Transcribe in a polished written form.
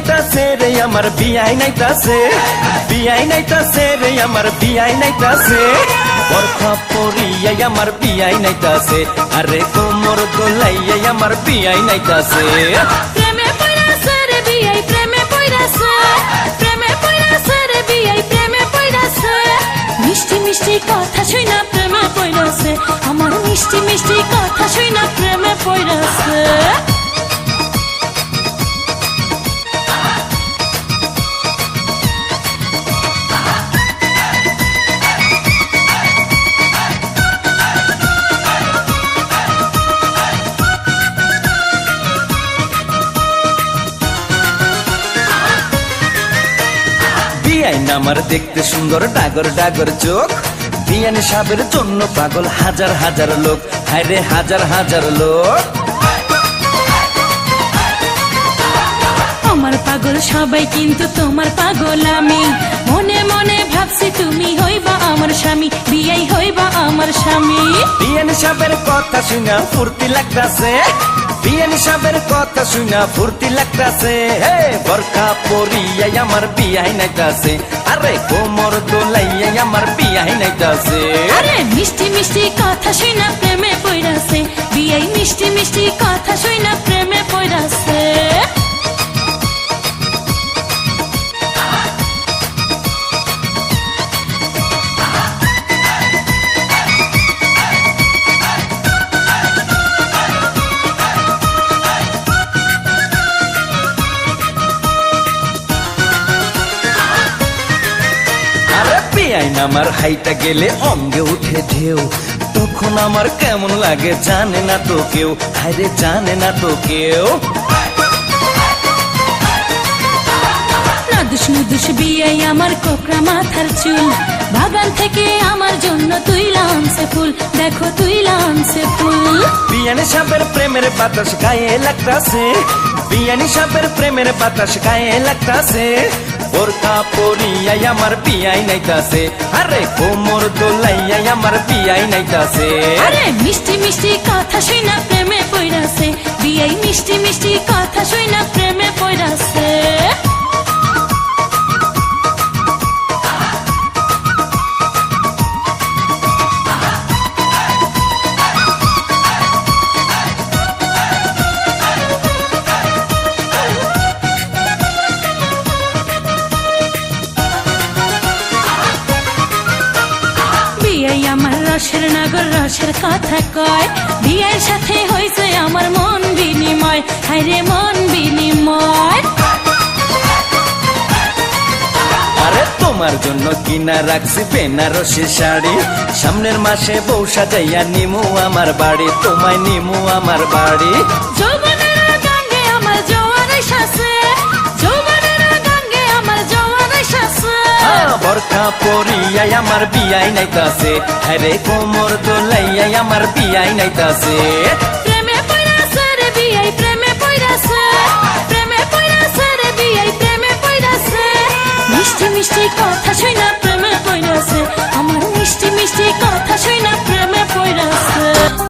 নাইতাছে রে আমার বিয়াই নাইতাছে, বিয়াই নাইতাছে রে আমার বিয়াই নাইতাছে, বরখা পরিয়াই আমার বিয়াই নাইতাছে, আরে কোমর দোলাইয়াই আমার বিয়াই নাইতাছে। প্রেমে পইরাছে রে বিয়াই প্রেমে পইরাছে, প্রেমে পইরাছে রে বিয়াই প্রেমে পইরাছে, মিষ্টি মিষ্টি কথা শুইনা প্রেমে পইরাছে, আমার মিষ্টি মিষ্টি কথা শুইনা প্রেমে পইরাছে। বিয়াইন আমার দেখতে সুন্দর ডাগর ডাগর চোখ, বিয়ান সাহেবের জন্য পাগল হাজার হাজার লোক, হায়রে হাজার হাজার লোক। আমার পাগল সবাই কিন্তু তোমার পাগল আমি, মনে মনে ভাবছি তুমি হইবা আমার স্বামী, বিয়াই হইবা আমার স্বামী। বিয়ান সাহেবের কথা শুনা ফুর্তি লাগতাছে, বিয়ান সাহেবের কথা শুনা ফুর্তি লাগতাছে, হে বরখা পরিয়াই আমার বিয়াই নাইতাছে, আরে কোমর দোলাইয়াই আমার বিয়াই নাইতাছে। আরে মিষ্টি মিষ্টি কথা শুইনা প্রেমে পইরাছে, বিয়াই মিষ্টি মিষ্টি কথা শুইনা প্রেমে পইরাছে। বিয়াইন আমার হাইটা গেলে অঙ্গে উঠে ঢেউ, তখন আমার কেমন লাগে জানে না তো কেউ, হায়রে জানে না তো কেউ। নাদুস নুদুস বিয়াই আমার কোকড়া মাথার চুল, বাগান থেকে আমার জন্য তুইলা আনছে ফুল, দেখো তুইলা আনছে ফুল। বিয়ান সাহেবের প্রেমের বাতাস গায়ে লাগতাছে, বিয়ান সাহেবের প্রেমের বাতাস গায়ে লাগতাছে, বোরখা পরিয়াই আমার বিয়াই নাইতাছে, আরে কোমর দোলাইয়াই আমার বিয়াই নাইতাছে। আরে মিষ্টি মিষ্টি কথা শুইনা প্রেমে পইরাছে, বিয়াই মিষ্টি মিষ্টি কথা শুইনা প্রেমে পইরাছে। বিয়াই আমার রসের নাগর রসের কথা কয়, বিয়ের সাথে হয়েছে আমার মন বিনিময়, হায়রে মন বিনিময়। আরে তোমার জন্য কিনা রাখছি বেনারসি শাড়ি, সামনের মাসে বউ সাজাইয়া নিমু আমার বাড়ি, তোমায় নিমু আমার বাড়ি। যৌবনের গাঙ্গে আমার জোয়ার এসেছে, যৌবনের গাঙ্গে আমার জোয়ার এসেছে। বরখা পরিয়াই আমার বিয়াই নাইতাছে, আরে কোমর দোলাইয়াই আমার বিয়াই নাইতাছে। প্রেমে পইরাছে রে বিয়াই প্রেমে পইরাছে, প্রেমে পইরাছে রে বিয়াই প্রেমে পইরাছে, মিষ্টি মিষ্টি কথা শুইনা প্রেমে পইরাছে, আমার মিষ্টি মিষ্টি কথা শুইনা প্রেমে পইরাছে।